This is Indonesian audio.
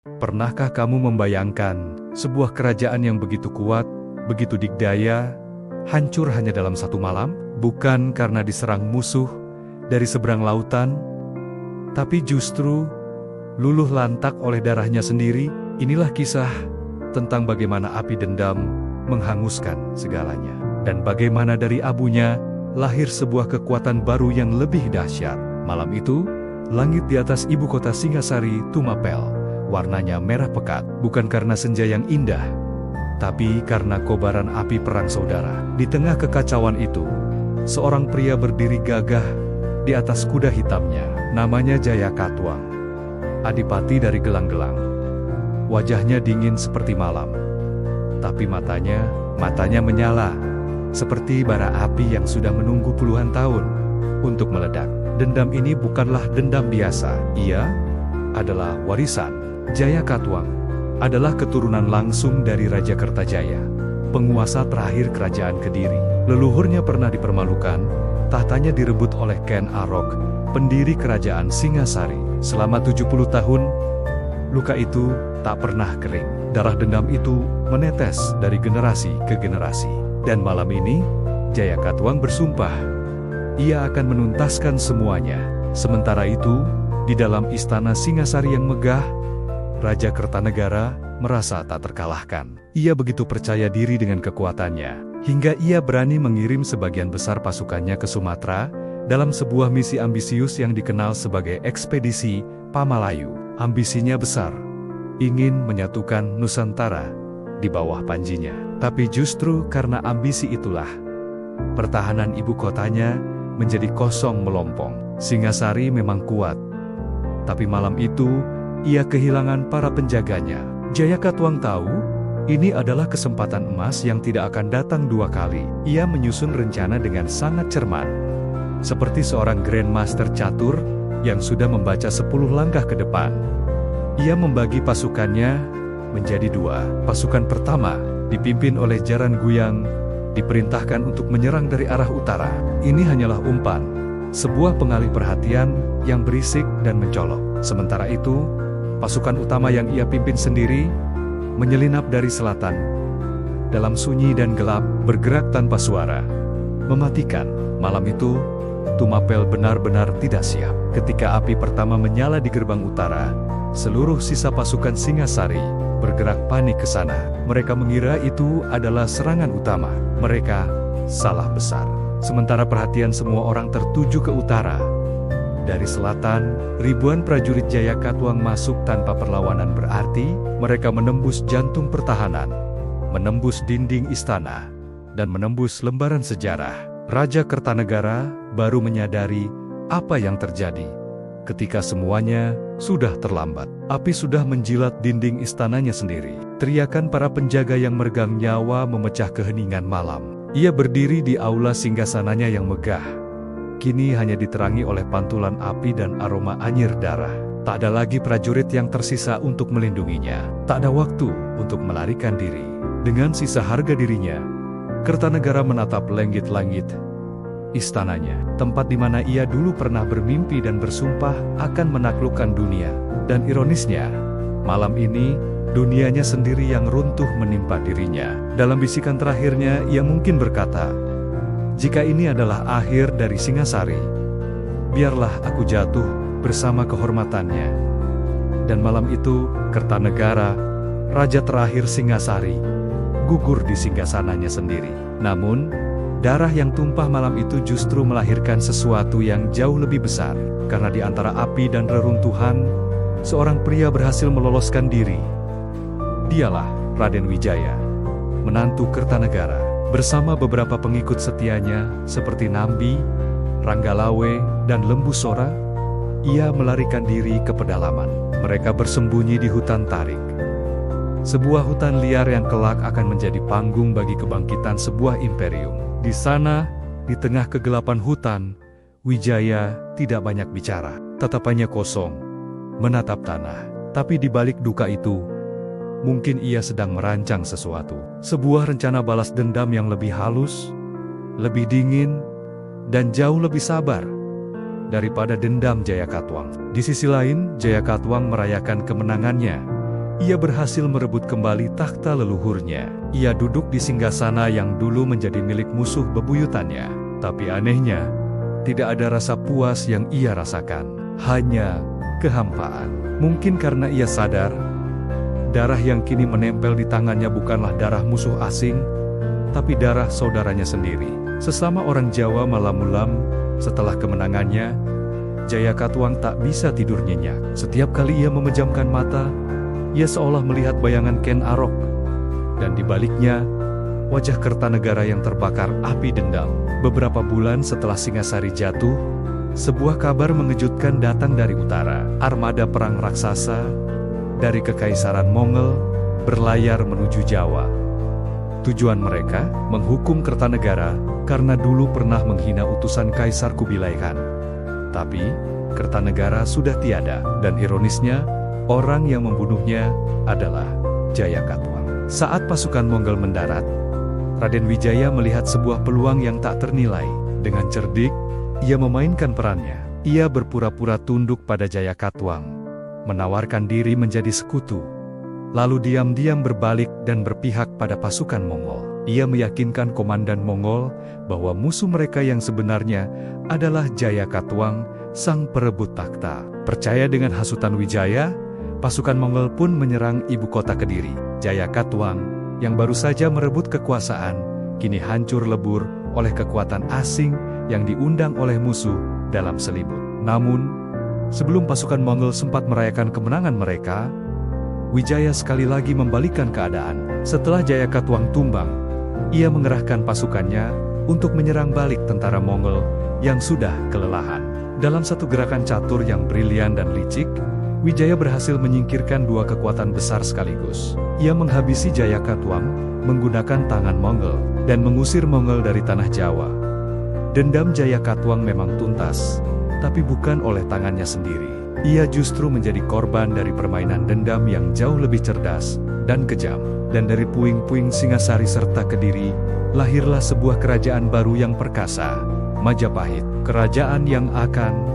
Pernahkah kamu membayangkan sebuah kerajaan yang begitu kuat, begitu dikdaya, hancur hanya dalam satu malam? Bukan karena diserang musuh dari seberang lautan, tapi justru luluh lantak oleh darahnya sendiri. Inilah kisah tentang bagaimana api dendam menghanguskan segalanya, dan bagaimana dari abunya lahir sebuah kekuatan baru yang lebih dahsyat. Malam itu, langit di atas ibu kota Singasari Tumapel warnanya merah pekat, bukan karena senja yang indah, tapi karena kobaran api perang saudara. Di tengah kekacauan itu, seorang pria berdiri gagah di atas kuda hitamnya. Namanya Jayakatwang, adipati dari gelang-gelang. Wajahnya dingin seperti malam, tapi matanya menyala seperti bara api yang sudah menunggu puluhan tahun untuk meledak. Dendam ini bukanlah dendam biasa, ia adalah warisan. Jayakatwang adalah keturunan langsung dari Raja Kertajaya, penguasa terakhir kerajaan Kediri. Leluhurnya pernah dipermalukan, tahtanya direbut oleh Ken Arok, pendiri kerajaan Singasari. Selama 70 tahun, luka itu tak pernah kering. Darah dendam itu menetes dari generasi ke generasi. Dan malam ini, Jayakatwang bersumpah, ia akan menuntaskan semuanya. Sementara itu, di dalam istana Singasari yang megah, Raja Kertanegara merasa tak terkalahkan. Ia begitu percaya diri dengan kekuatannya, hingga ia berani mengirim sebagian besar pasukannya ke Sumatera dalam sebuah misi ambisius yang dikenal sebagai Ekspedisi Pamalayu. Ambisinya besar, ingin menyatukan Nusantara di bawah panjinya. Tapi justru karena ambisi itulah, pertahanan ibu kotanya menjadi kosong melompong. Singasari memang kuat, tapi malam itu ia kehilangan para penjaganya. Jayakatwang tahu, ini adalah kesempatan emas yang tidak akan datang dua kali. Ia menyusun rencana dengan sangat cermat, seperti seorang grandmaster catur yang sudah membaca 10 langkah ke depan. Ia membagi pasukannya menjadi dua. Pasukan pertama, dipimpin oleh Jaran Guyang, diperintahkan untuk menyerang dari arah utara. Ini hanyalah umpan, sebuah pengalih perhatian yang berisik dan mencolok. Sementara itu, pasukan utama yang ia pimpin sendiri menyelinap dari selatan, dalam sunyi dan gelap, bergerak tanpa suara, mematikan. Malam itu, Tumapel benar-benar tidak siap. Ketika api pertama menyala di gerbang utara, seluruh sisa pasukan Singasari bergerak panik ke sana. Mereka mengira itu adalah serangan utama. Mereka salah besar. Sementara perhatian semua orang tertuju ke utara, dari selatan, ribuan prajurit Jayakatwang masuk tanpa perlawanan berarti. Mereka menembus jantung pertahanan, menembus dinding istana, dan menembus lembaran sejarah. Raja Kertanegara baru menyadari apa yang terjadi ketika semuanya sudah terlambat. Api sudah menjilat dinding istananya sendiri. Teriakan para penjaga yang meregang nyawa memecah keheningan malam. Ia berdiri di aula singgasananya yang megah, kini hanya diterangi oleh pantulan api dan aroma anyir darah. Tak ada lagi prajurit yang tersisa untuk melindunginya. Tak ada waktu untuk melarikan diri. Dengan sisa harga dirinya, Kertanegara menatap langit-langit istananya, tempat di mana ia dulu pernah bermimpi dan bersumpah akan menaklukkan dunia. Dan ironisnya, malam ini, dunianya sendiri yang runtuh menimpa dirinya. Dalam bisikan terakhirnya, ia mungkin berkata, "Jika ini adalah akhir dari Singasari, biarlah aku jatuh bersama kehormatannya." Dan malam itu, Kertanegara, raja terakhir Singasari, gugur di singgasananya sendiri. Namun, darah yang tumpah malam itu justru melahirkan sesuatu yang jauh lebih besar. Karena di antara api dan reruntuhan, seorang pria berhasil meloloskan diri. Dialah Raden Wijaya, menantu Kertanegara. Bersama beberapa pengikut setianya seperti Nambi, Ranggalawe, dan Lembu Sora, ia melarikan diri ke pedalaman. Mereka bersembunyi di hutan tarik, sebuah hutan liar yang kelak akan menjadi panggung bagi kebangkitan sebuah imperium. Di sana, di tengah kegelapan hutan, Wijaya tidak banyak bicara. Tatapannya kosong, menatap tanah. Tapi di balik duka itu, mungkin ia sedang merancang sesuatu. Sebuah rencana balas dendam yang lebih halus, lebih dingin, dan jauh lebih sabar daripada dendam Jayakatwang. Di sisi lain, Jayakatwang merayakan kemenangannya Ia berhasil merebut kembali takhta leluhurnya. Ia duduk di singgasana yang dulu menjadi milik musuh bebuyutannya. Tapi anehnya, tidak ada rasa puas yang ia rasakan. Hanya kehampaan. Mungkin karena ia sadar, darah yang kini menempel di tangannya bukanlah darah musuh asing, tapi darah saudaranya sendiri. Sesama orang Jawa Malamulam, setelah kemenangannya, Jayakatwang tak bisa tidur nyenyak. Setiap kali ia memejamkan mata, ia seolah melihat bayangan Ken Arok. Dan di baliknya, wajah Kertanegara yang terbakar api dendam. Beberapa bulan setelah Singasari jatuh, sebuah kabar mengejutkan datang dari utara. Armada perang raksasa dari Kekaisaran Mongol berlayar menuju Jawa. Tujuan mereka menghukum Kertanegara karena dulu pernah menghina utusan Kaisar Kubilai Khan. Tapi Kertanegara sudah tiada, dan ironisnya, orang yang membunuhnya adalah Jayakatwang. Saat pasukan Mongol mendarat, Raden Wijaya melihat sebuah peluang yang tak ternilai. Dengan cerdik, ia memainkan perannya. Ia berpura-pura tunduk pada Jayakatwang, menawarkan diri menjadi sekutu, lalu diam-diam berbalik dan berpihak pada pasukan Mongol. Ia meyakinkan komandan Mongol bahwa musuh mereka yang sebenarnya adalah Jayakatwang, sang perebut takhta. Percaya dengan hasutan Wijaya, pasukan Mongol pun menyerang ibu kota Kediri. Jayakatwang, yang baru saja merebut kekuasaan, kini hancur lebur oleh kekuatan asing yang diundang oleh musuh dalam selimut. Namun, sebelum pasukan Mongol sempat merayakan kemenangan mereka, Wijaya sekali lagi membalikkan keadaan. Setelah Jayakatwang tumbang, ia mengerahkan pasukannya untuk menyerang balik tentara Mongol yang sudah kelelahan. Dalam satu gerakan catur yang brilian dan licik, Wijaya berhasil menyingkirkan dua kekuatan besar sekaligus. Ia menghabisi Jayakatwang menggunakan tangan Mongol dan mengusir Mongol dari tanah Jawa. Dendam Jayakatwang memang tuntas, tapi bukan oleh tangannya sendiri. Ia justru menjadi korban dari permainan dendam yang jauh lebih cerdas dan kejam. Dan dari puing-puing Singasari serta Kediri, lahirlah sebuah kerajaan baru yang perkasa, Majapahit. Kerajaan yang akan